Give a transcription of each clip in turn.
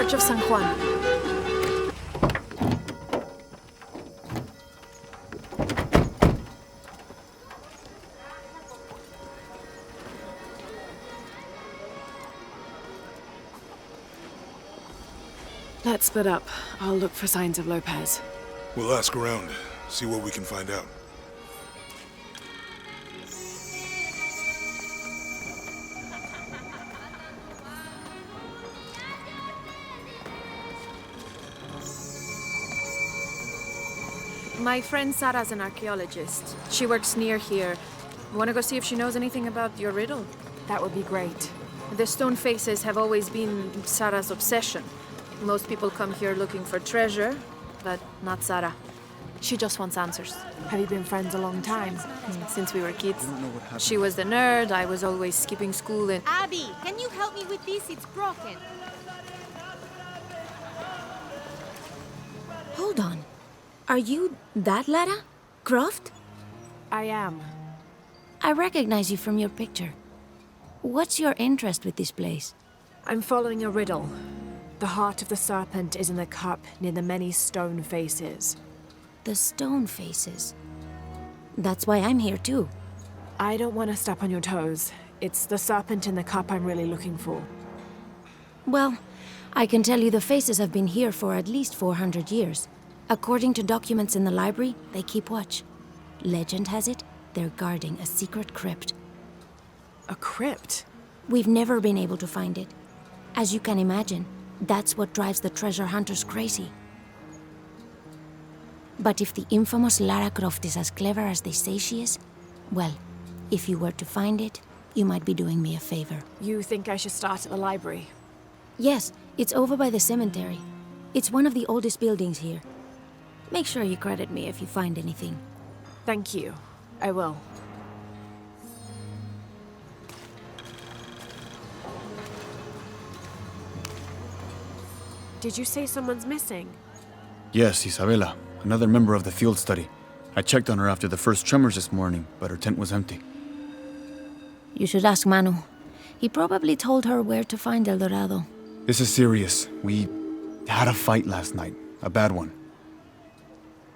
Church of San Juan. Let's split up. I'll look for signs of Lopez. We'll ask around, see what we can find out. My friend Sarah's an archaeologist. She works near here. Want to go see if she knows anything about your riddle? That would be great. The stone faces have always been Sarah's obsession. Most people come here looking for treasure, but not Sarah. She just wants answers. Have you been friends a long time? Since we were kids. She was the nerd, I was always skipping school and... Abby, can you help me with this? It's broken. Hold on. Are you that Lara? Croft? I am. I recognize you from your picture. What's your interest with this place? I'm following a riddle. The heart of the serpent is in the cup near the many stone faces. The stone faces. That's why I'm here too. I don't want to step on your toes. It's the serpent in the cup I'm really looking for. Well, I can tell you the faces have been here for at least 400 years. According to documents in the library, they keep watch. Legend has it, they're guarding a secret crypt. A crypt? We've never been able to find it. As you can imagine, that's what drives the treasure hunters crazy. But if the infamous Lara Croft is as clever as they say she is, well, if you were to find it, you might be doing me a favor. You think I should start at the library? Yes, it's over by the cemetery. It's one of the oldest buildings here. Make sure you credit me if you find anything. Thank you. I will. Did you say someone's missing? Yes, Isabela, another member of the field study. I checked on her after the first tremors this morning, but her tent was empty. You should ask Manu. He probably told her where to find El Dorado. This is serious. We had a fight last night. A bad one.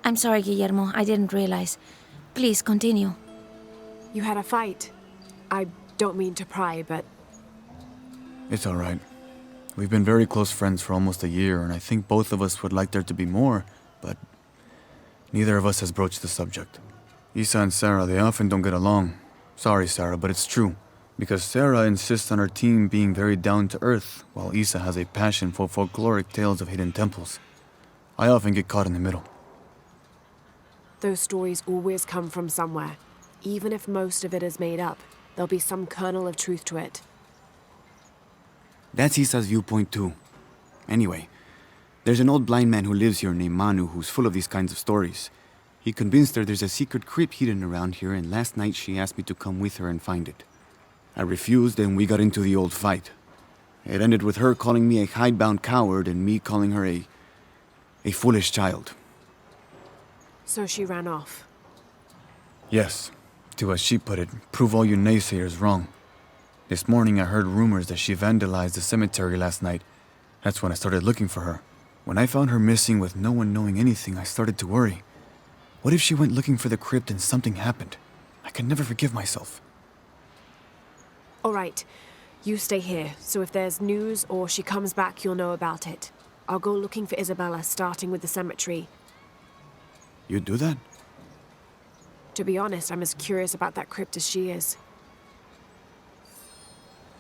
I'm sorry, Guillermo. I didn't realize. Please, continue. You had a fight. I don't mean to pry, but... It's all right. We've been very close friends for almost a year, and I think both of us would like there to be more, but neither of us has broached the subject. Isa and Sarah, they often don't get along. Sorry, Sarah, but it's true. Because Sarah insists on her team being very down-to-earth, while Isa has a passion for folkloric tales of hidden temples. I often get caught in the middle. Those stories always come from somewhere. Even if most of it is made up, there'll be some kernel of truth to it. That's Isa's viewpoint too. Anyway, there's an old blind man who lives here named Manu who's full of these kinds of stories. He convinced her there's a secret crypt hidden around here, and last night she asked me to come with her and find it. I refused, and we got into the old fight. It ended with her calling me a hidebound coward and me calling her a foolish child. So she ran off. Yes, to as she put it, prove all you naysayers wrong. This morning I heard rumors that she vandalized the cemetery last night. That's when I started looking for her. When I found her missing with no one knowing anything, I started to worry. What if she went looking for the crypt and something happened? I can never forgive myself. All right, you stay here, so if there's news or she comes back, you'll know about it. I'll go looking for Isabella, starting with the cemetery. You'd do that? To be honest, I'm as curious about that crypt as she is.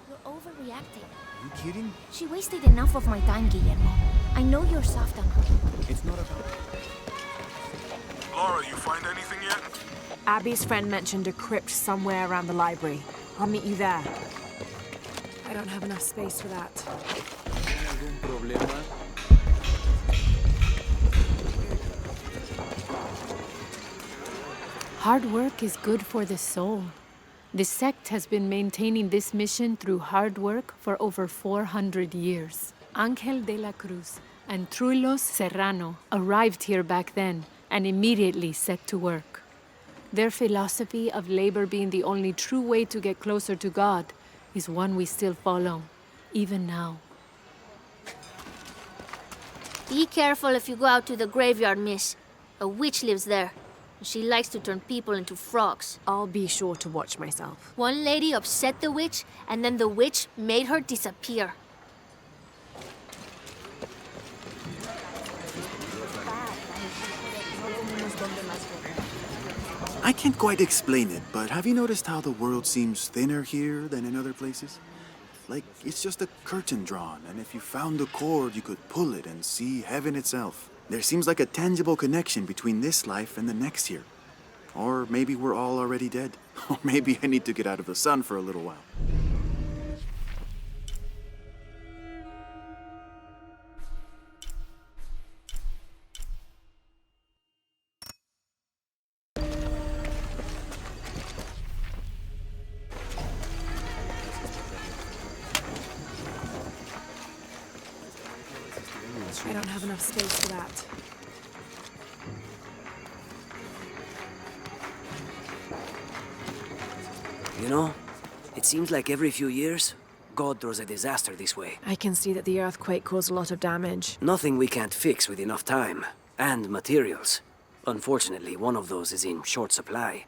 You're overreacting. You kidding? She wasted enough of my time, Guillermo. I know you're soft on her. It's not about... Laura, you find anything yet? Abby's friend mentioned a crypt somewhere around the library. I'll meet you there. I don't have enough space for that. Hard work is good for the soul. The sect has been maintaining this mission through hard work for over 400 years. Angel de la Cruz and Truilos Serrano arrived here back then and immediately set to work. Their philosophy of labor being the only true way to get closer to God is one we still follow, even now. Be careful if you go out to the graveyard, miss. A witch lives there. She likes to turn people into frogs. I'll be sure to watch myself. One lady upset the witch, and then the witch made her disappear. I can't quite explain it, but have you noticed how the world seems thinner here than in other places? Like, it's just a curtain drawn, and if you found a cord, you could pull it and see heaven itself. There seems like a tangible connection between this life and the next here. Or maybe we're all already dead. Or maybe I need to get out of the sun for a little while. I don't have enough space for that. You know, it seems like every few years, God throws a disaster this way. I can see that the earthquake caused a lot of damage. Nothing we can't fix with enough time. And materials. Unfortunately, one of those is in short supply.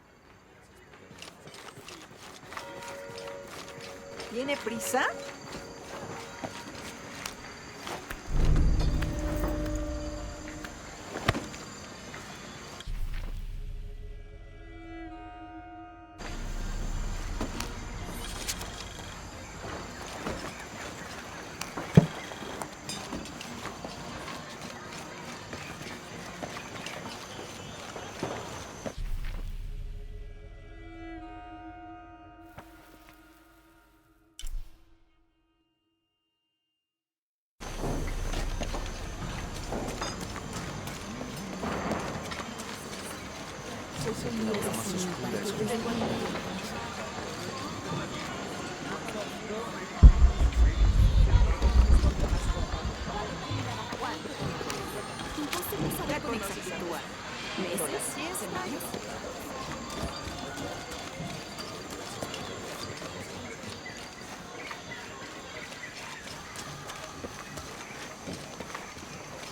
¿Tiene prisa?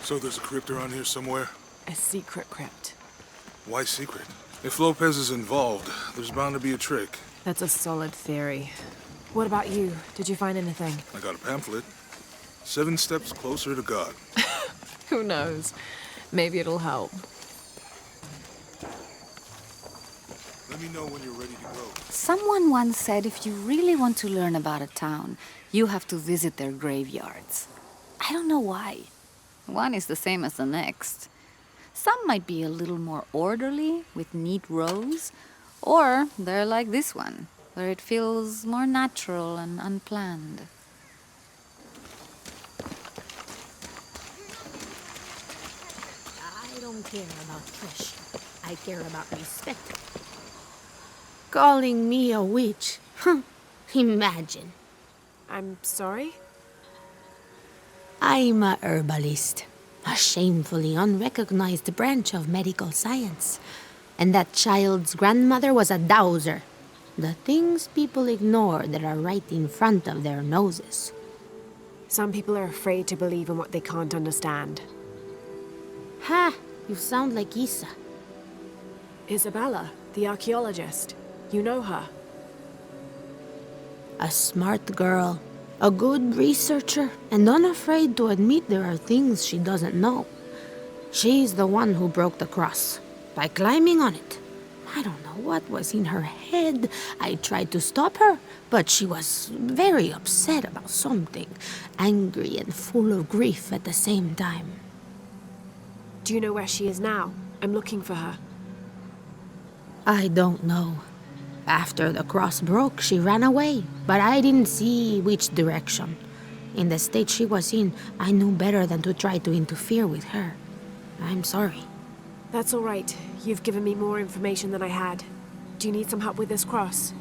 So there's a crypt around here somewhere? A secret crypt. Why secret? If Lopez is involved, there's bound to be a trick. That's a solid theory. What about you? Did you find anything? I got a pamphlet. 7 steps closer to God. Who knows? Maybe it'll help. Let me know when you're ready to go. Someone once said if you really want to learn about a town, you have to visit their graveyards. I don't know why. One is the same as the next. Some might be a little more orderly, with neat rows, or they're like this one, where it feels more natural and unplanned. I don't care about pressure. I care about respect. Calling me a witch? Imagine. I'm sorry? I'm a herbalist, a shamefully unrecognized branch of medical science. And that child's grandmother was a dowser. The things people ignore that are right in front of their noses. Some people are afraid to believe in what they can't understand. Ha! You sound like Isa. Isabella, the archaeologist. You know her. A smart girl. A good researcher, and unafraid to admit there are things she doesn't know. She's the one who broke the cross, by climbing on it. I don't know what was in her head. I tried to stop her, but she was very upset about something, angry and full of grief at the same time. Do you know where she is now? I'm looking for her. I don't know. After the cross broke, she ran away, but I didn't see which direction. In the state she was in, I knew better than to try to interfere with her. I'm sorry. That's all right. You've given me more information than I had. Do you need some help with this cross?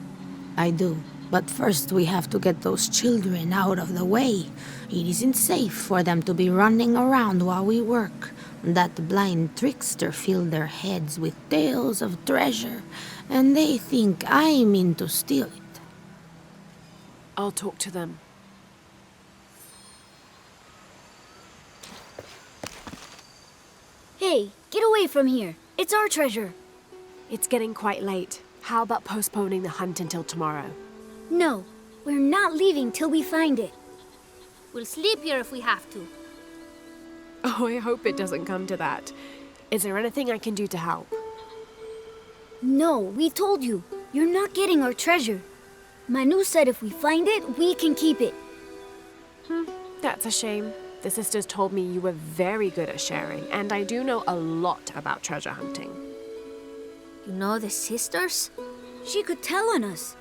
I do, but first we have to get those children out of the way. It isn't safe for them to be running around while we work. That blind trickster filled their heads with tales of treasure, and they think I mean to steal it. I'll talk to them. Hey, get away from here. It's our treasure. It's getting quite late. How about postponing the hunt until tomorrow? No, we're not leaving till we find it. We'll sleep here if we have to. Oh, I hope it doesn't come to that. Is there anything I can do to help? No, we told you. You're not getting our treasure. Manu said if we find it, we can keep it. That's a shame. The sisters told me you were very good at sharing, and I do know a lot about treasure hunting. You know the sisters? She could tell on us.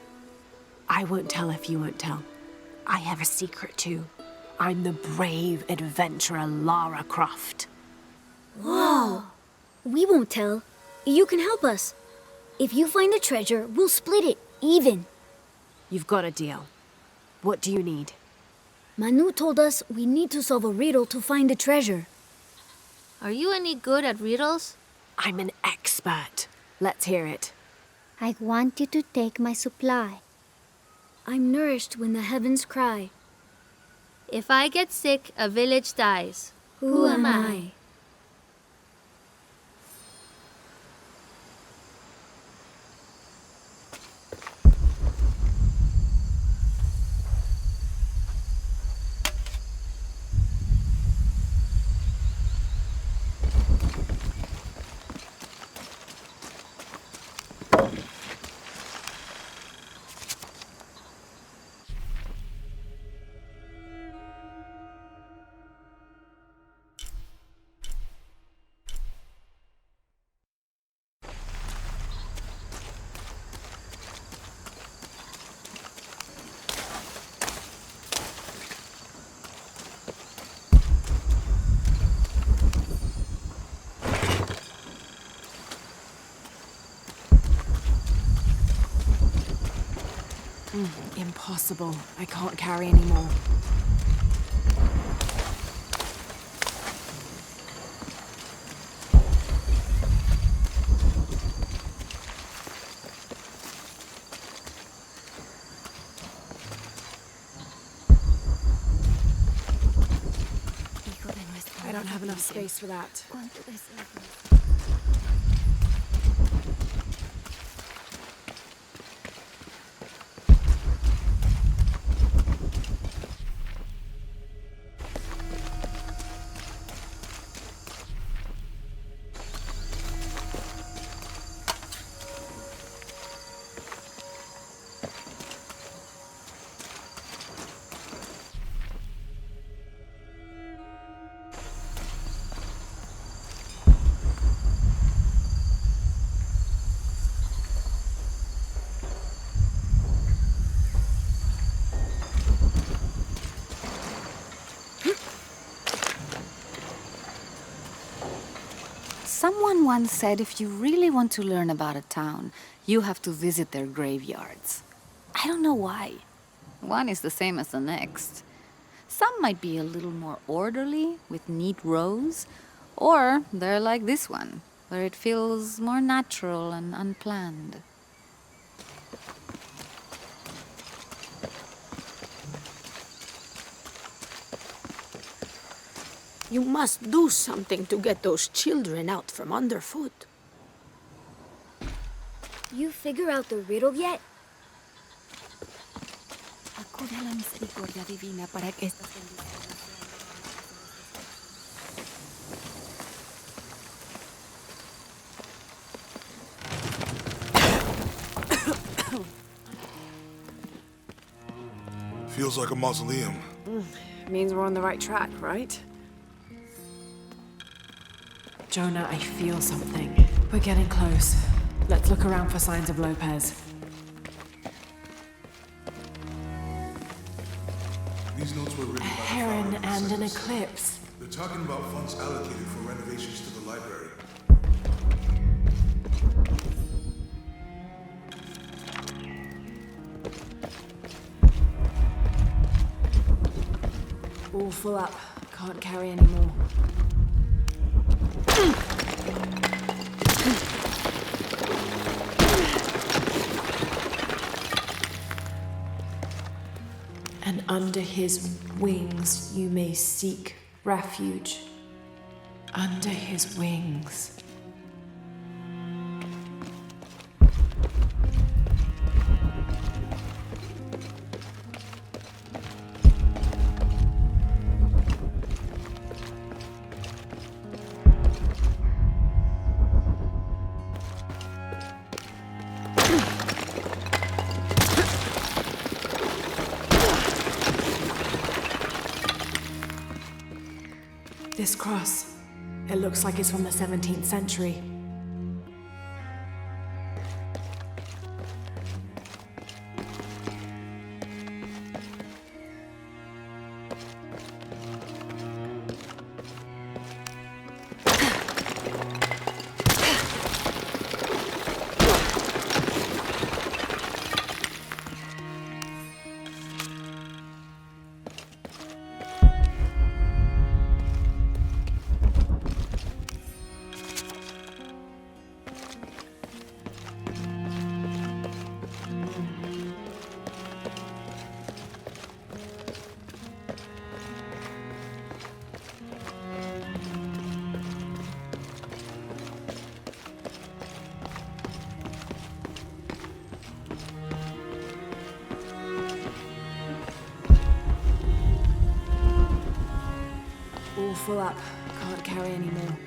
I won't tell if you won't tell. I have a secret too. I'm the brave adventurer Lara Croft. Whoa! We won't tell. You can help us. If you find the treasure, we'll split it, even. You've got a deal. What do you need? Manu told us we need to solve a riddle to find the treasure. Are you any good at riddles? I'm an expert. Let's hear it. I want you to take my supply. I'm nourished when the heavens cry. If I get sick, a village dies. Who am I? Impossible. I can't carry any more. I don't have enough space for that. Someone once said if you really want to learn about a town, you have to visit their graveyards. I don't know why. One is the same as the next. Some might be a little more orderly, with neat rows, or they're like this one, where it feels more natural and unplanned. You must do something to get those children out from underfoot. You figure out the riddle yet? Acude a la misericordia divina para que estas Feels like a mausoleum. Means we're on the right track, right? Jonah, I feel something. We're getting close. Let's look around for signs of Lopez. These notes were written A by the heron founder of the and an centers. eclipse. They're talking about funds allocated for renovations to the library. All full up. Can't carry any more. And under his wings you may seek refuge. Under his wings. This cross, it looks like it's from the 17th century. All full up. Can't carry any more.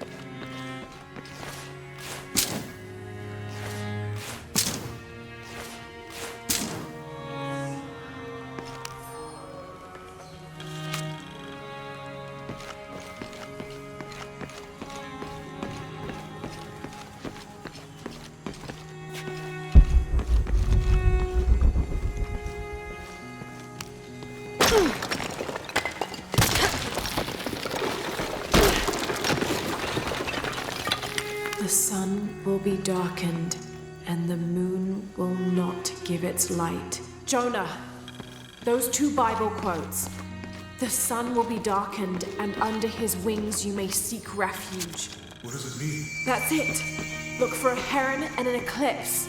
The sun will be darkened, and the moon will not give its light. Jonah, those two Bible quotes. The sun will be darkened, and under his wings you may seek refuge. What does it mean? That's it. Look for a heron and an eclipse.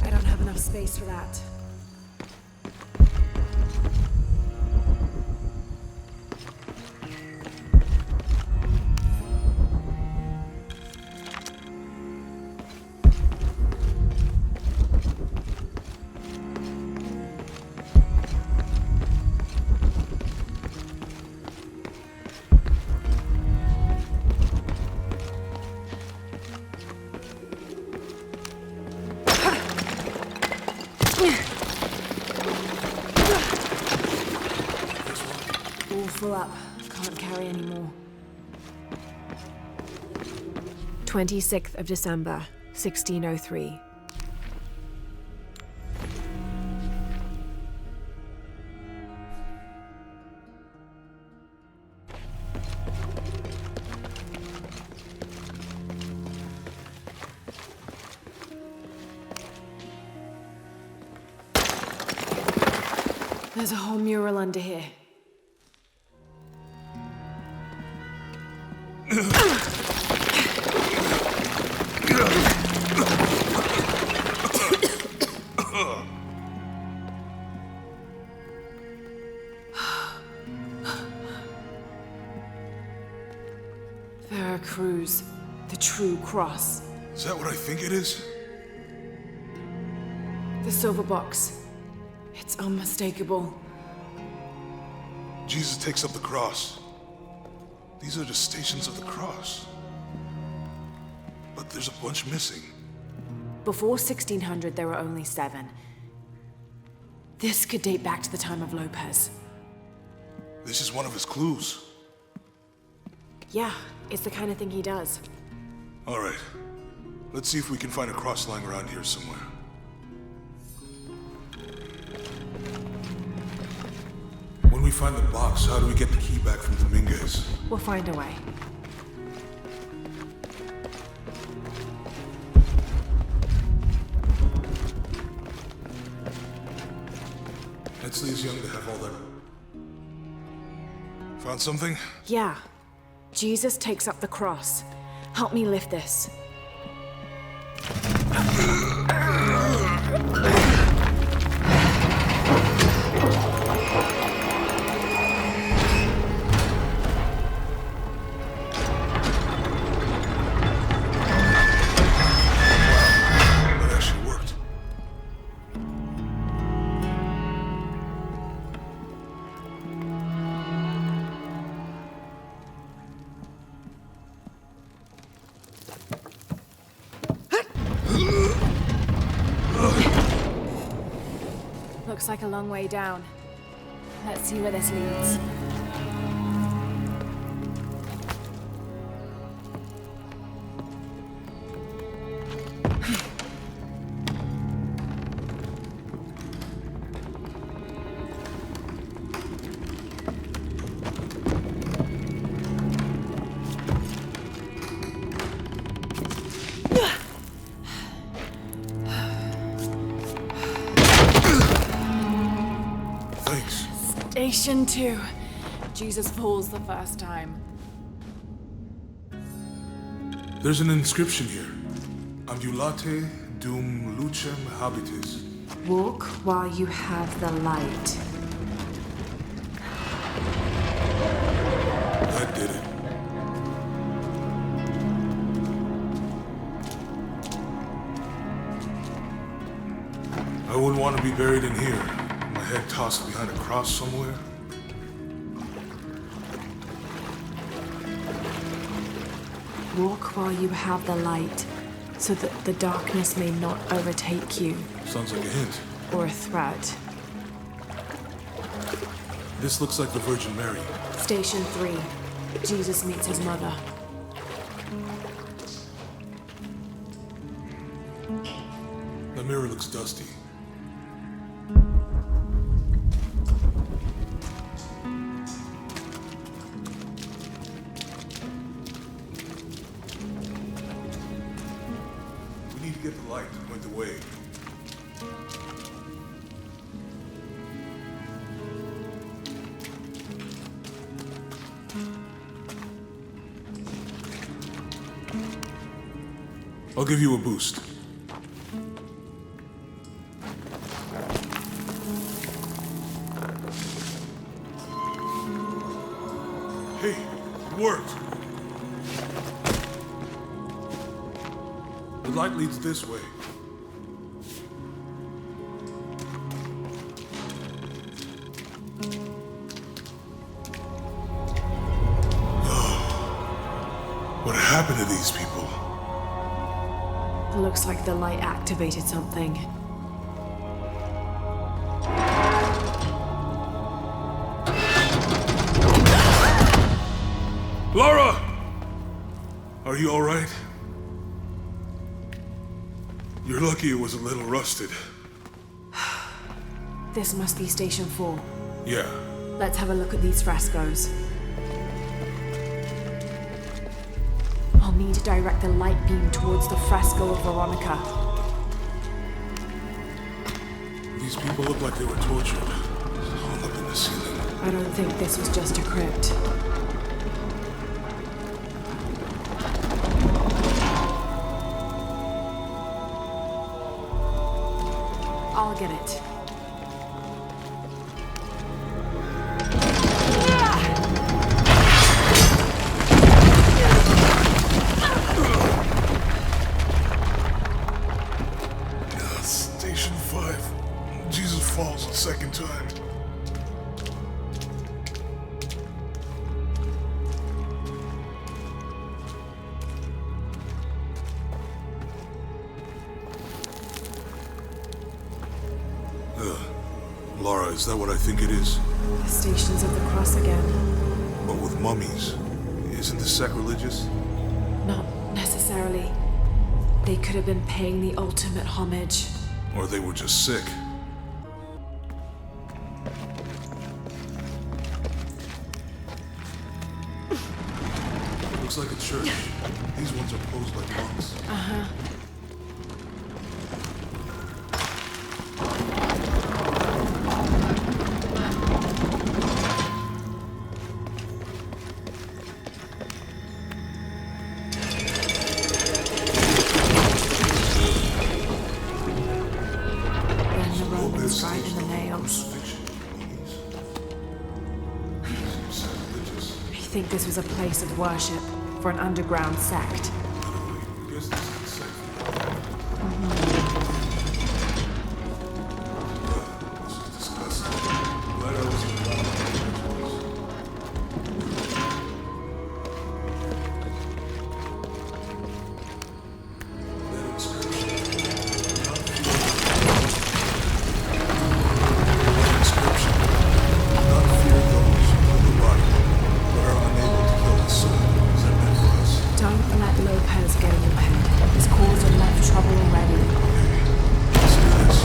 I don't have enough space for that. All full up. Can't carry any more. 26th of December, 1603. There's a whole mural under here. Veracruz, the true cross. Is that what I think it is? The silver box. It's unmistakable. Jesus takes up the cross. These are the stations of the cross. But there's a bunch missing. Before 1600, there were only 7. This could date back to the time of Lopez. This is one of his clues. Yeah, it's the kind of thing he does. All right. Let's see if we can find a cross lying around here somewhere. When we find the box, how do we get the key back from Dominguez? We'll find a way. Etzli is young to have all that. Found something? Yeah. Jesus takes up the cross. Help me lift this. That actually worked. Looks like a long way down. Let's see where this leads. Thanks. Station 2. Jesus falls the first time. There's an inscription here. Ambulate dum lucem habitis. Walk while you have the light. That did it. I wouldn't want to be buried in here. My head tossed behind a cross somewhere. Walk while you have the light, so that the darkness may not overtake you. Sounds like a hint. Or a threat. This looks like the Virgin Mary. Station 3. Jesus meets his mother. The mirror looks dusty. We need to get the light to point the way. I'll give you a boost. Hey, it worked. The light leads this way. Oh, what happened to these people? Looks like the light activated something. Laura! Are you all right? You're lucky it was a little rusted. This must be Station 4. Yeah. Let's have a look at these frescoes. I'll need to direct the light beam towards the fresco of Veronica. These people look like they were tortured. Hung up in the ceiling. I don't think this was just a crypt. I'll get it. Station 5. Jesus falls a second time. Laura, is that what I think it is? The Stations of the Cross again. But with mummies. Isn't this sacrilegious? Not necessarily. They could have been paying the ultimate homage. Or they were just sick. Looks like a church. These ones are posed like monks. Uh-huh. this was a place of worship for an underground sect. Guess this is the safe. This is disgusting. Glad I was around. Don't let Lopez get in your head. He's caused enough trouble already. Let's do this.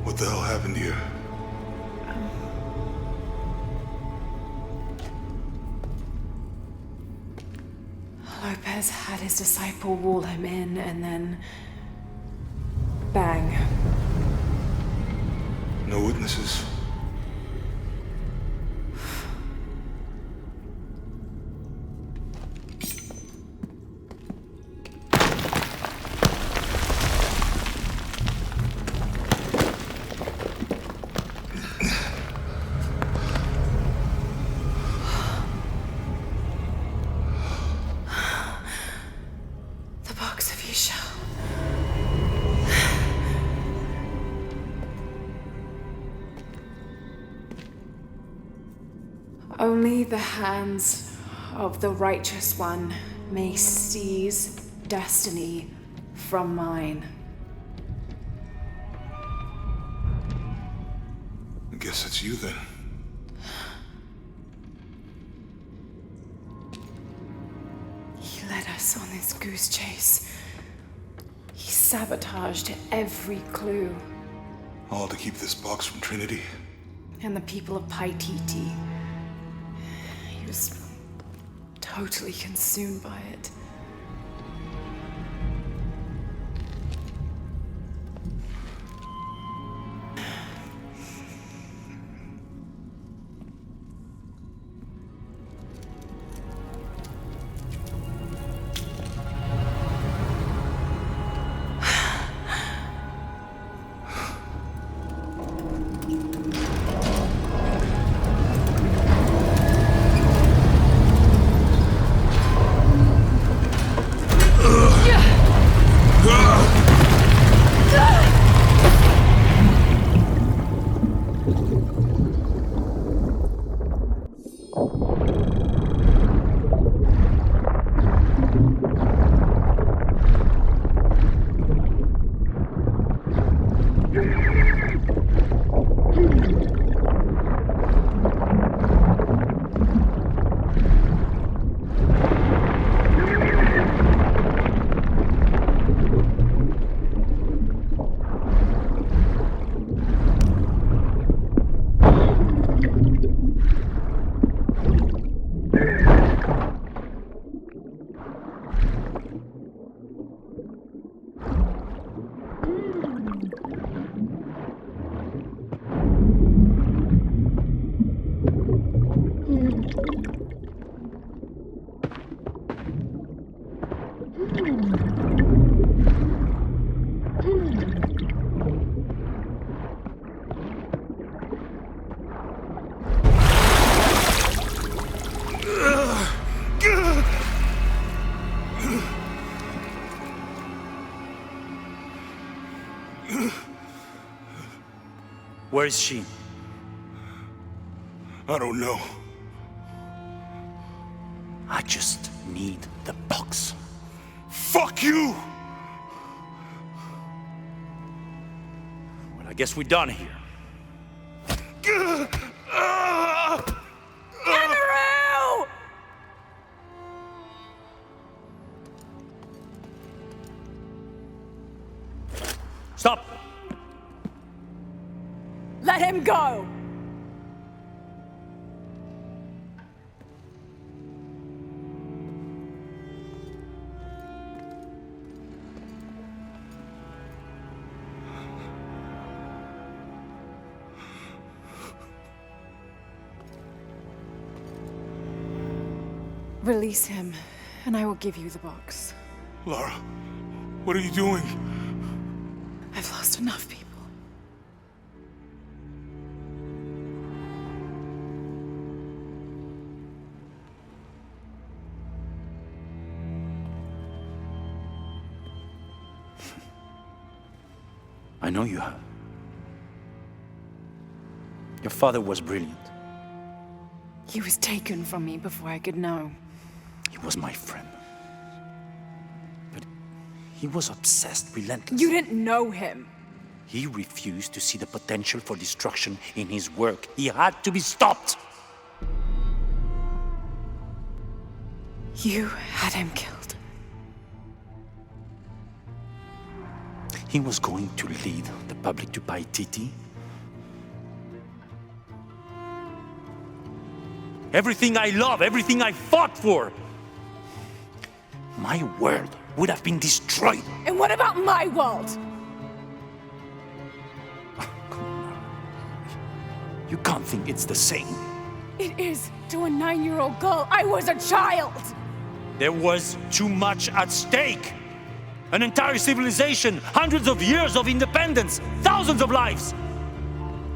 What the hell happened here? Lopez had his disciple wall him in, and then... bang. No witnesses. The box of Isha. Only the hands of the Righteous One may seize destiny from mine. I guess it's you then. He led us on this goose chase. He sabotaged every clue. All to keep this box from Trinity. And the people of Paititi. He was totally consumed by it. Where is she? I don't know. I just need the box. Fuck you! Well, I guess we're done here. Amaru! Stop! Let him go! Release him, and I will give you the box. Lara, what are you doing? I've lost enough people. I know you have. Your father was brilliant. He was taken from me before I could know. He was my friend. But he was obsessed, relentless. You didn't know him. He refused to see the potential for destruction in his work. He had to be stopped. You had him killed. He was going to lead the public to Paititi. Everything I love, everything I fought for. My world would have been destroyed. And what about my world? You can't think it's the same. It is to a 9-year-old girl. I was a child. There was too much at stake. An entire civilization, hundreds of years of independence, thousands of lives.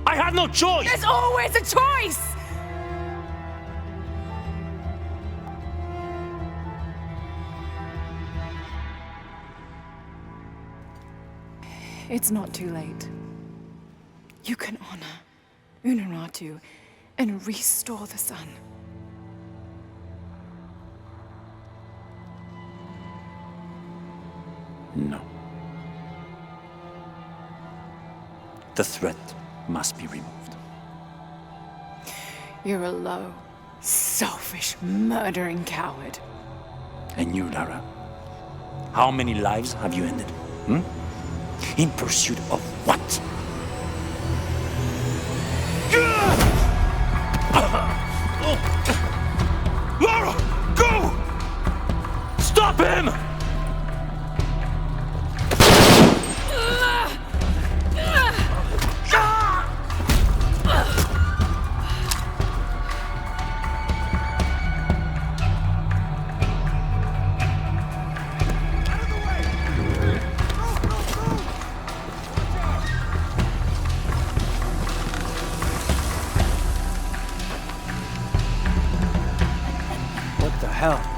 I had no choice. There's always a choice. It's not too late. You can honor Unuratu and restore the sun. No. The threat must be removed. You're a low, selfish, murdering coward. And you, Lara? How many lives have you ended? In pursuit of what? Lara, go! Stop him! What the hell?